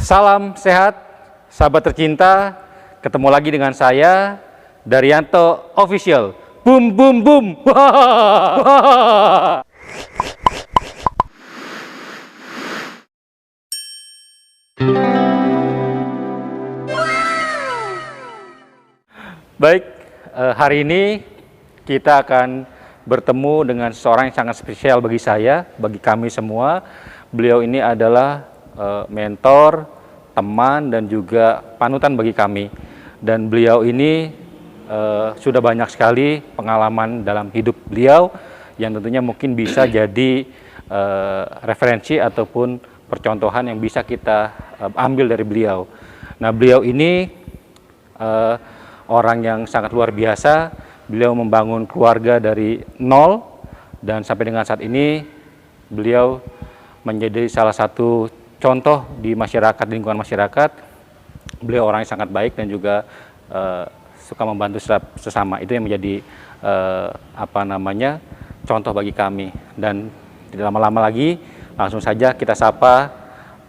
Salam sehat, sahabat tercinta. Ketemu lagi dengan saya, Daryanto Official. Boom, boom, boom. Baik, hari ini kita akan bertemu dengan seorang yang sangat spesial bagi saya, bagi kami semua. Beliau ini adalah mentor, teman, dan juga panutan bagi kami. Dan beliau ini sudah banyak sekali pengalaman dalam hidup beliau yang tentunya mungkin bisa jadi referensi ataupun percontohan yang bisa kita ambil dari beliau. Nah, beliau ini orang yang sangat luar biasa. Beliau membangun keluarga dari nol dan sampai dengan saat ini beliau menjadi salah satu contoh di masyarakat, di lingkungan masyarakat. Beliau orang yang sangat baik dan juga suka membantu sesama. Itu yang menjadi contoh bagi kami. Dan tidak lama-lama lagi, langsung saja kita sapa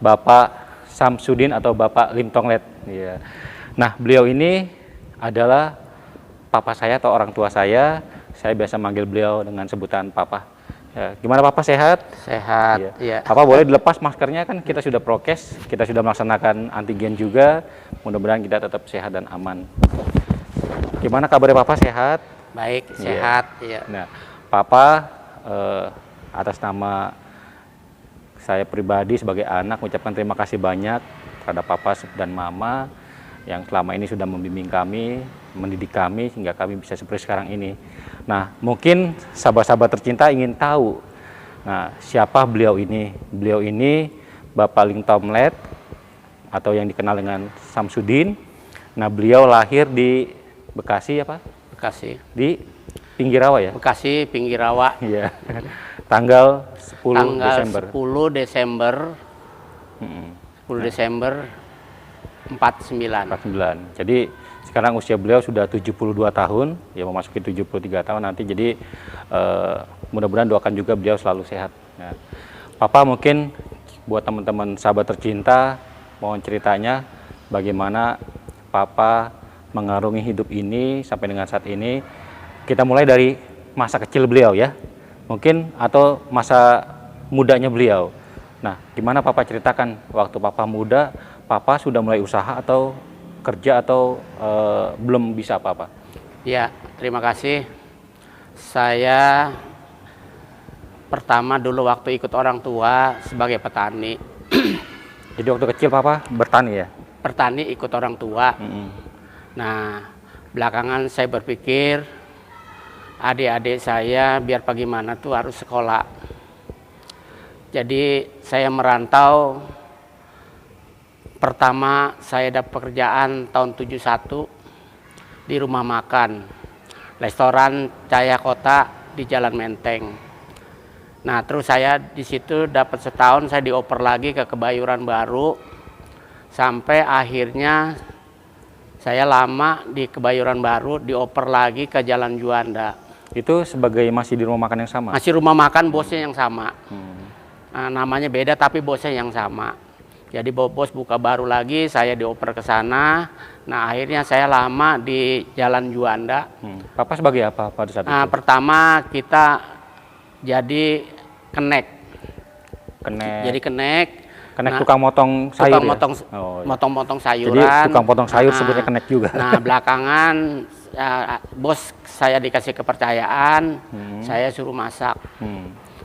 Bapak Samsudin atau Bapak Lim Tonglet. Ya. Nah, beliau ini adalah papa saya atau orang tua saya. Saya biasa manggil beliau dengan sebutan Papa. Ya, gimana Papa, sehat? Sehat, ya. Ya. Papa boleh dilepas maskernya, kan kita sudah prokes, kita sudah melaksanakan antigen juga. Mudah-mudahan kita tetap sehat dan aman. Gimana kabarnya Papa, sehat? Baik, sehat. Ya. Nah, Papa atas nama saya pribadi sebagai anak mengucapkan terima kasih banyak terhadap Papa dan Mama yang selama ini sudah membimbing kami, mendidik kami sehingga kami bisa seperti sekarang ini. Nah, mungkin sahabat-sahabat tercinta ingin tahu, nah, siapa beliau ini? Beliau ini Bapak Lim Tonglet atau yang dikenal dengan Samsudin. Nah, beliau lahir di Bekasi apa? Bekasi. Di Pinggirawa ya? Bekasi, Pinggirawa. Iya. Tanggal 10 Desember. 10 Desember. 10 Desember 49. Jadi sekarang usia beliau sudah 72 tahun, ya memasuki 73 tahun nanti. Jadi mudah-mudahan doakan juga beliau selalu sehat. Nah, Papa mungkin buat teman-teman sahabat tercinta, mohon ceritanya bagaimana Papa mengarungi hidup ini sampai dengan saat ini. Kita mulai dari masa kecil beliau ya, mungkin, atau masa mudanya beliau. Nah, gimana Papa ceritakan waktu Papa muda, Papa sudah mulai usaha atau kerja atau belum bisa apa-apa? Ya, terima kasih. Saya pertama dulu waktu ikut orang tua sebagai petani. Jadi waktu kecil Papa bertani ya? Bertani ikut orang tua. Nah, belakangan saya berpikir adik-adik saya biar bagaimana tuh harus sekolah. Jadi saya merantau. Pertama saya dapat pekerjaan tahun 71 di rumah makan restoran Cahaya Kota di Jalan Menteng. Nah, terus saya di situ dapat setahun, saya dioper lagi ke Kebayoran Baru sampai akhirnya saya lama di Kebayoran Baru, dioper lagi ke Jalan Juanda. Itu sebagai masih di rumah makan yang sama? Masih rumah makan, bosnya yang sama. Nah, namanya beda tapi bosnya yang sama. Jadi bos buka baru lagi, saya dioper ke sana. Nah, akhirnya saya lama di Jalan Juanda. Papa sebagai apa pada saat itu? Pertama kita jadi kenek. Jadi kenek. Kenek tukang motong sayur. Tukang motong, ya? motong-motong sayuran. Jadi tukang potong sayur sebutnya kenek juga. Nah, belakangan bos saya dikasih kepercayaan, saya suruh masak.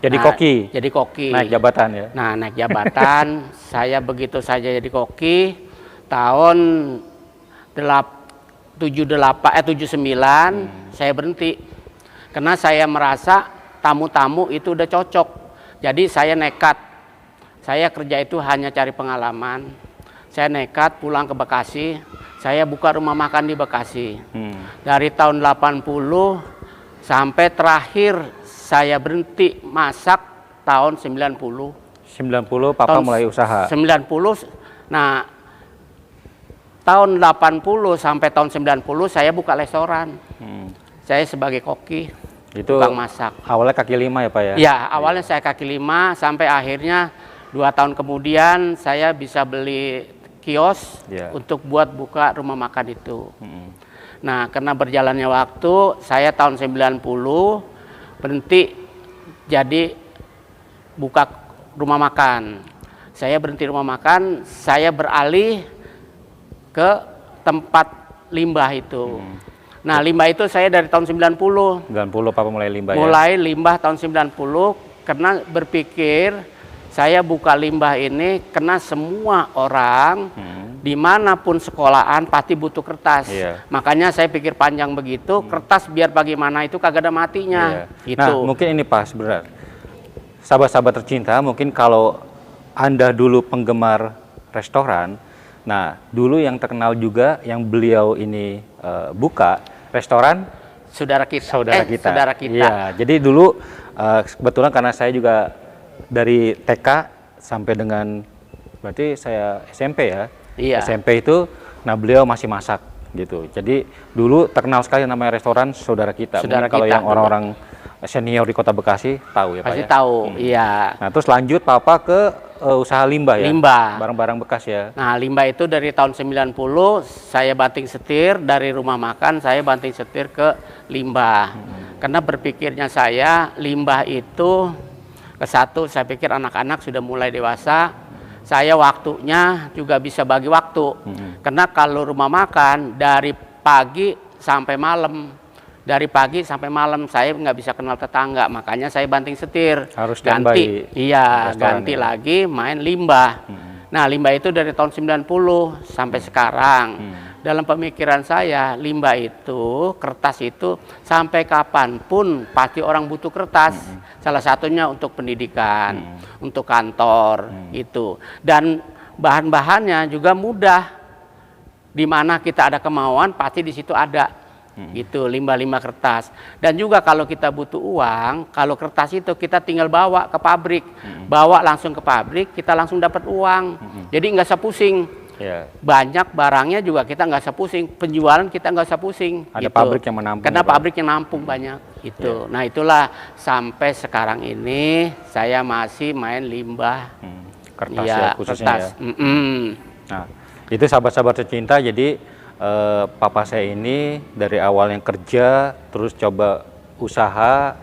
Jadi koki? Jadi koki. Naik jabatan ya? Nah, naik jabatan. Saya begitu saja jadi koki. Tahun 79 saya berhenti. Karena saya merasa tamu-tamu itu udah cocok. Jadi saya nekat. Saya kerja itu hanya cari pengalaman. Saya nekat pulang ke Bekasi. Saya buka rumah makan di Bekasi. Dari tahun 80 sampai terakhir saya berhenti masak tahun 90. 90 Papa tahun mulai usaha. 90. Nah, tahun 80 sampai tahun 90 saya buka restoran. Saya sebagai koki, tukang masak. Awalnya kaki lima ya Pak ya? Ya, awalnya saya kaki lima sampai akhirnya 2 tahun kemudian saya bisa beli kios Ya. untuk buat buka rumah makan itu. Mm-mm. Nah, karena berjalannya waktu, saya tahun 90 berhenti jadi buka rumah makan. Saya berhenti rumah makan, saya beralih ke tempat limbah itu. Nah, limbah itu saya dari tahun 90. 90 Papa mulai limbah ya? Mulai limbah tahun 90 karena berpikir saya buka limbah ini karena semua orang dimanapun sekolahan pasti butuh kertas. Iya. Makanya saya pikir panjang begitu, kertas biar bagaimana itu kagak ada matinya. Iya. Itu. Nah, mungkin ini Pak sebenarnya. Sahabat-sahabat tercinta, mungkin kalau Anda dulu penggemar restoran, nah dulu yang terkenal juga yang beliau ini buka restoran saudara kita. saudara kita. Saudara kita. Iya, jadi dulu kebetulan karena saya juga dari TK sampai dengan berarti saya SMP ya. Iya. SMP itu, nah beliau masih masak gitu. Jadi dulu terkenal sekali namanya restoran saudara kita. Saudara Mungkin kalau kita yang orang-orang senior di Kota Bekasi tahu ya Pak Pasti ya. tahu, iya. Nah terus lanjut Papa ke usaha limbah ya. Limbah. Barang-barang bekas ya. Nah, limbah itu dari tahun 90 saya banting setir dari rumah makan, saya banting setir ke limbah. Karena berpikirnya saya limbah itu ke satu, saya pikir anak-anak sudah mulai dewasa, saya waktunya juga bisa bagi waktu. Karena kalau rumah makan dari pagi sampai malam, dari pagi sampai malam saya nggak bisa kenal tetangga, makanya saya banting setir. Harus ganti, standby iya, restoran ganti ya. lagi main limbah. Nah, limbah itu dari tahun 90 sampai sekarang. Dalam pemikiran saya, limbah itu, kertas itu sampai kapanpun pasti orang butuh kertas. Salah satunya untuk pendidikan, untuk kantor, itu. Dan bahan-bahannya juga mudah. Di mana kita ada kemauan, pasti di situ ada. Gitu, limbah-limbah kertas. Dan juga kalau kita butuh uang, kalau kertas itu kita tinggal bawa ke pabrik. Bawa langsung ke pabrik, kita langsung dapat uang. Jadi nggak usah pusing. Ya. Banyak barangnya juga kita nggak usah pusing, penjualan kita nggak usah pusing. Ada pabrik yang menampung. Karena ya, Pak? pabrik yang nampung banyak. Itu. Nah, itulah sampai sekarang ini saya masih main limbah. Kertas Iya, ya khususnya kertas. ya. Nah, itu sahabat-sahabat tercinta, jadi Papa saya ini dari awal yang kerja, terus coba usaha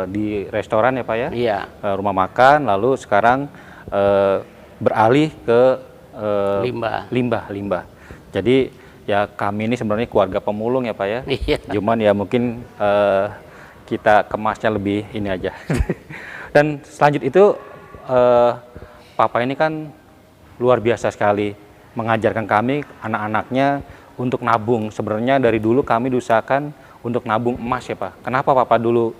di restoran ya Pak ya, Iya. Rumah makan, lalu sekarang beralih ke limbah. Jadi ya kami ini sebenarnya keluarga pemulung ya Pak ya, Iya. cuman ya mungkin kita kemasnya lebih ini aja. Dan selanjut itu Papa ini kan luar biasa sekali mengajarkan kami anak-anaknya untuk nabung. Sebenarnya dari dulu kami diusahakan untuk nabung emas ya Pak. Kenapa Papa dulu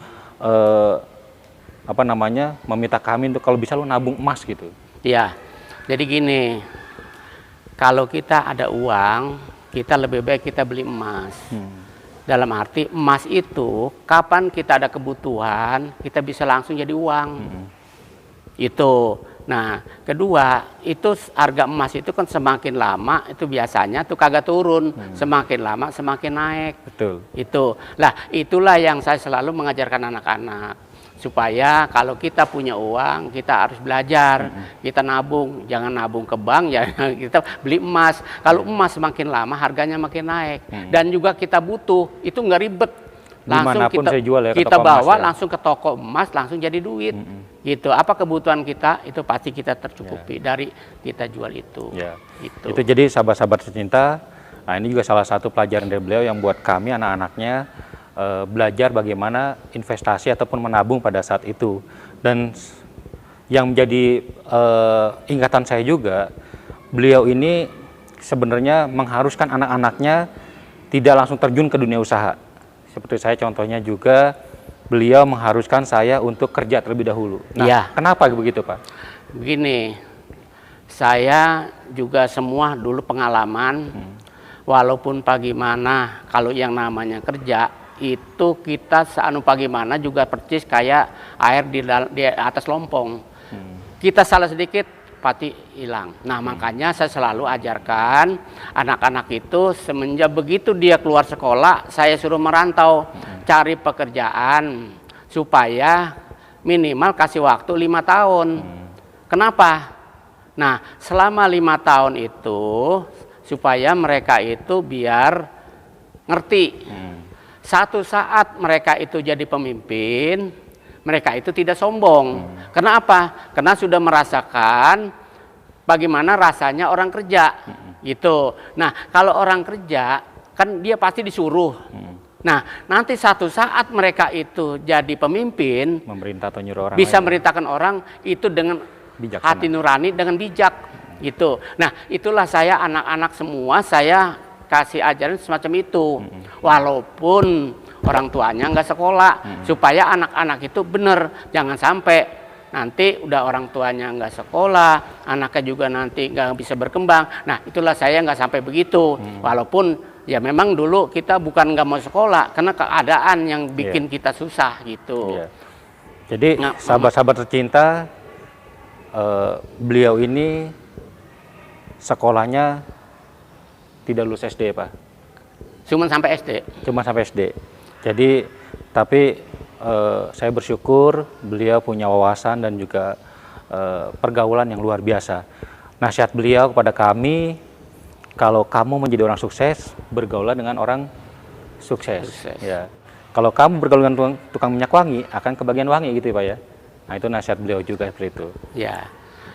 meminta kami untuk kalau bisa lu nabung emas gitu? Iya. Jadi gini, kalau kita ada uang, kita lebih baik kita beli emas. Dalam arti emas itu kapan kita ada kebutuhan, kita bisa langsung jadi uang. Itu. Nah, kedua, itu harga emas itu kan semakin lama itu biasanya tuh kagak turun, semakin lama semakin naik. Betul. Itu. Lah, itulah yang saya selalu mengajarkan anak-anak supaya kalau kita punya uang, kita harus belajar, kita nabung, jangan nabung ke bank ya, kita beli emas. Kalau emas semakin lama harganya makin naik dan juga kita butuh, itu nggak ribet. Langsung Dimanapun kita, saya jual ya, ke kita toko bawa emas ya. langsung ke toko emas, langsung jadi duit. Gitu. Apa kebutuhan kita itu pasti kita tercukupi dari kita jual itu. Ya. Gitu. Itu jadi sahabat-sahabat tercinta. Nah ini juga salah satu pelajaran dari beliau yang buat kami anak-anaknya belajar bagaimana investasi ataupun menabung pada saat itu. Dan yang menjadi ingatan saya juga, beliau ini sebenarnya mengharuskan anak-anaknya tidak langsung terjun ke dunia usaha. Seperti saya contohnya juga, beliau mengharuskan saya untuk kerja terlebih dahulu. Nah, Iya. kenapa begitu Pak? Begini, saya juga semua dulu pengalaman, walaupun bagaimana kalau yang namanya kerja, itu kita seanu bagaimana juga persis kayak air di atas lompong. Kita salah sedikit, pasti hilang. Nah, makanya saya selalu ajarkan anak-anak itu semenjak begitu dia keluar sekolah, saya suruh merantau, cari pekerjaan supaya minimal kasih waktu 5 tahun. Kenapa? Nah, selama 5 tahun itu supaya mereka itu biar ngerti. Satu saat mereka itu jadi pemimpin, mereka itu tidak sombong. Kenapa? Karena sudah merasakan bagaimana rasanya orang kerja, gitu. Nah, kalau orang kerja kan dia pasti disuruh. Nah, nanti satu saat mereka itu jadi pemimpin, Memerintah atau nyuruh orang bisa lain. merintahkan orang itu dengan Bijaksana. hati nurani, dengan bijak, gitu. Nah, itulah saya anak-anak semua saya kasih ajaran semacam itu, walaupun orang tuanya nggak sekolah, supaya anak-anak itu benar, jangan sampai nanti udah orang tuanya nggak sekolah, anaknya juga nanti nggak bisa berkembang. Nah, itulah saya nggak sampai begitu, walaupun ya memang dulu kita bukan nggak mau sekolah, karena keadaan yang bikin kita susah gitu. Iya. Jadi Nah, sahabat-sahabat tercinta, beliau ini sekolahnya tidak lulus SD, Pak. Cuman sampai SD. Cuma sampai SD. Jadi tapi saya bersyukur beliau punya wawasan dan juga pergaulan yang luar biasa. Nasihat beliau kepada kami, kalau kamu menjadi orang sukses, bergaulah dengan orang sukses. Ya. Kalau kamu bergaul dengan tukang minyak wangi, akan kebagian wangi gitu ya, Pak ya. Nah, itu nasihat beliau juga seperti itu. Ya,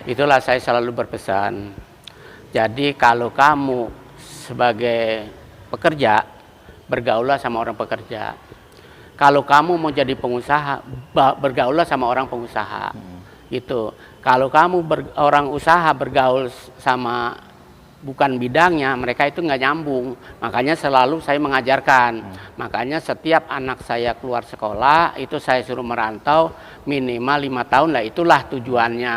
itulah saya selalu berpesan. Jadi kalau kamu sebagai pekerja, bergaulah sama orang pekerja. Kalau kamu mau jadi pengusaha, bergaulah sama orang pengusaha. Gitu. Kalau kamu orang usaha bergaul sama bukan bidangnya, mereka itu nggak nyambung. Makanya selalu saya mengajarkan. Makanya setiap anak saya keluar sekolah, itu saya suruh merantau minimal 5 tahun lah, itulah tujuannya.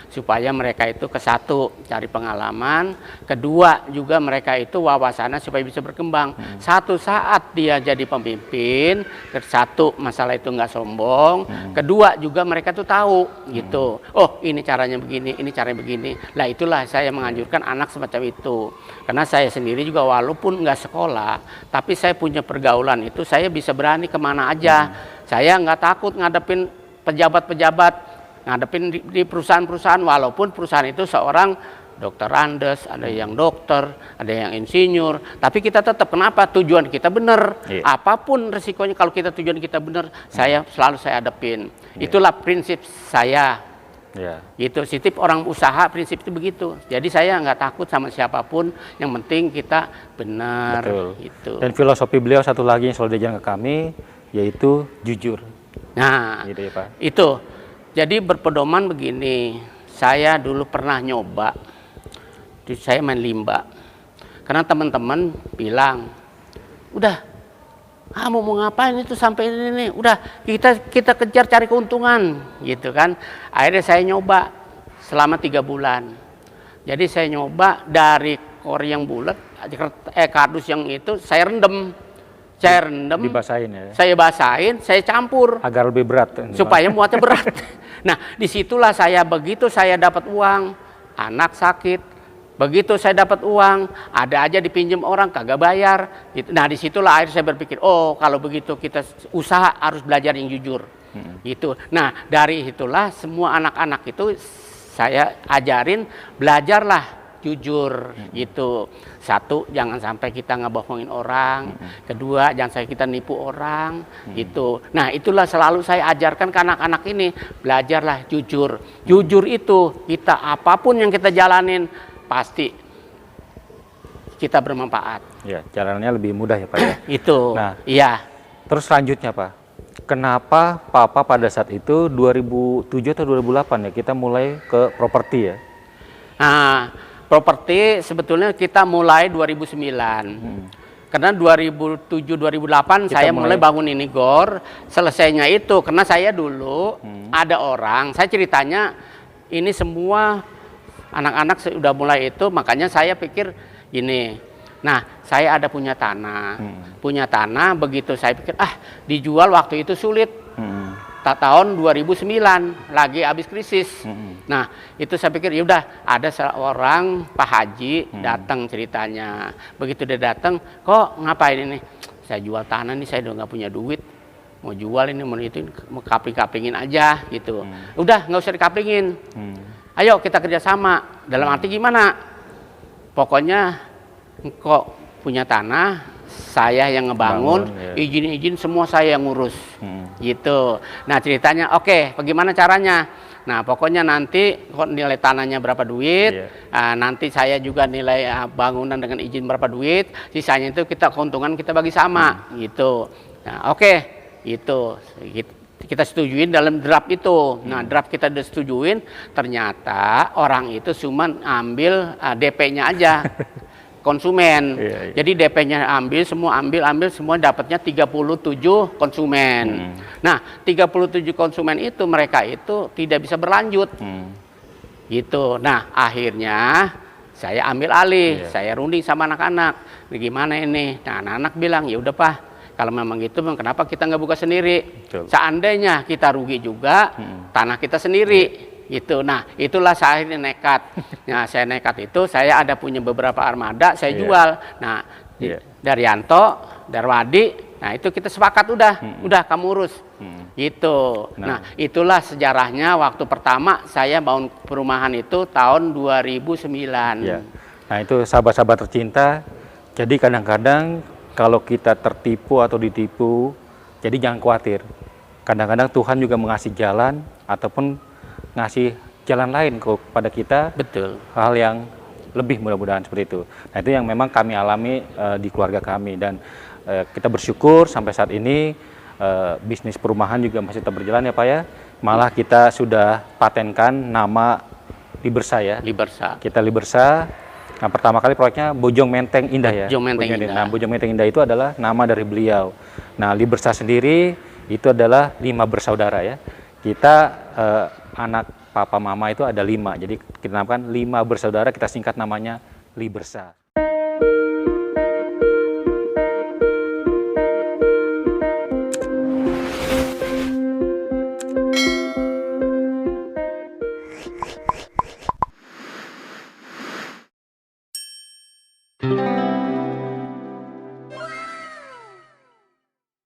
Supaya mereka itu kesatu, cari pengalaman. Kedua juga mereka itu wawasannya supaya bisa berkembang. Satu saat dia jadi pemimpin, satu masalah itu nggak sombong. Kedua juga mereka tuh tahu gitu. Oh, ini caranya begini, ini caranya begini. Lah itulah saya menganjurkan anak semacam itu, karena saya sendiri juga walaupun nggak sekolah, tapi saya punya pergaulan itu, saya bisa berani kemana aja. Saya nggak takut ngadepin pejabat-pejabat, ngadepin di perusahaan-perusahaan, walaupun perusahaan itu seorang dokter Andes, ada yang dokter, ada yang insinyur, tapi kita tetap, kenapa? Tujuan kita benar. Apapun resikonya, kalau kita tujuan kita benar, saya selalu saya hadapin. Itulah prinsip saya. Gitu, setiap orang usaha prinsip itu begitu. Jadi saya nggak takut sama siapapun, yang penting kita benar. Gitu. Dan filosofi beliau satu lagi yang selalu diajarkan ke kami, yaitu jujur. Nah, gitu ya, Pak. Itu. Jadi berpedoman begini, saya dulu pernah nyoba, saya main limba. Karena teman-teman bilang, udah kamu mau ngapain itu sampai ini, udah kita kejar cari keuntungan gitu kan. Akhirnya saya nyoba selama 3 bulan. Jadi saya nyoba dari kori yang bulat, kardus yang itu saya rendam, dibasahin ya, saya basahin, saya campur agar lebih berat supaya muatnya berat. Nah, disitulah saya, begitu saya dapat uang, anak sakit. Begitu saya dapat uang, ada aja dipinjam orang kagak bayar. Nah, disitulah akhirnya saya berpikir, oh kalau begitu kita usaha harus belajar yang jujur. Gitu. Nah, dari itulah semua anak-anak itu saya ajarin, belajarlah jujur. Gitu. Satu, jangan sampai kita ngebohongin orang. Kedua, jangan sampai kita nipu orang. Gitu. Nah, itulah selalu saya ajarkan ke anak-anak ini, belajarlah jujur. Jujur itu kita apapun yang kita jalanin, pasti kita bermanfaat. Ya, jalannya lebih mudah ya, Pak ya. Itu. Nah, iya. Terus selanjutnya, Pak, kenapa Papa pada saat itu 2007 atau 2008 ya kita mulai ke properti ya? Nah, properti sebetulnya kita mulai 2009. Karena 2007-2008 saya mulai bangun ini GOR. Selesainya itu karena saya dulu ada orang, saya ceritanya ini semua anak-anak sudah mulai itu, makanya saya pikir gini. Nah, saya ada punya tanah. Punya tanah, begitu saya pikir, dijual waktu itu sulit. Tahun 2009, lagi habis krisis. Nah, itu saya pikir, ya udah, ada seorang Pak Haji datang ceritanya. Begitu dia datang, kok ngapain ini? Saya jual tanah nih, saya udah nggak punya duit. Mau jual ini, mau itu, mau kapling-kaplingin aja gitu. Udah, nggak usah dikaplingin. ayo kita kerjasama. Dalam arti gimana? Pokoknya kok punya tanah, saya yang ngebangun, Bangun, ya. izin-izin semua saya yang ngurus, gitu. Nah ceritanya, oke, bagaimana caranya? Nah pokoknya nanti kok nilai tanahnya berapa duit, nanti saya juga nilai bangunan dengan izin berapa duit, sisanya itu kita keuntungan kita bagi sama, gitu. Nah oke, gitu. Kita setujuin dalam draft itu. Nah, draft kita udah setujuin, ternyata orang itu cuma ambil DP-nya aja. Konsumen. Jadi DP-nya ambil semua dapatnya 37 konsumen. Nah, 37 konsumen itu mereka itu tidak bisa berlanjut. Gitu. Nah, akhirnya saya ambil alih, saya runding sama anak-anak. Gimana ini? Nah, anak-anak bilang, "Ya udah, Pak. Kalau memang gitu, kenapa kita nggak buka sendiri? Betul. Seandainya kita rugi juga, tanah kita sendiri." Gitu. Nah, itulah saya nekat. Nah, saya nekat itu, saya ada punya beberapa armada, saya jual. Nah, Daryanto, Darwadi, nah itu kita sepakat udah kamu urus. Gitu. Nah, itulah sejarahnya waktu pertama saya bangun perumahan itu tahun 2009. Nah, itu sahabat-sahabat tercinta. Jadi kadang-kadang kalau kita tertipu atau ditipu, jadi jangan khawatir. Kadang-kadang Tuhan juga mengasih jalan ataupun ngasih jalan lain kepada kita. Betul. Hal yang lebih mudah-mudahan seperti itu. Nah, itu yang memang kami alami di keluarga kami, dan kita bersyukur sampai saat ini bisnis perumahan juga masih tetap berjalan ya Pak ya. Malah kita sudah patenkan nama Libersa ya. Libersa. Kita Libersa. Nah, pertama kali proyeknya Bojong Menteng Indah ya. Bojong Menteng Indah. Nah, Bojong Menteng Indah itu adalah nama dari beliau. Nah, Libersa sendiri itu adalah 5 bersaudara ya. Kita anak papa mama itu ada 5, jadi kita namakan 5 bersaudara, kita singkat namanya Libersa.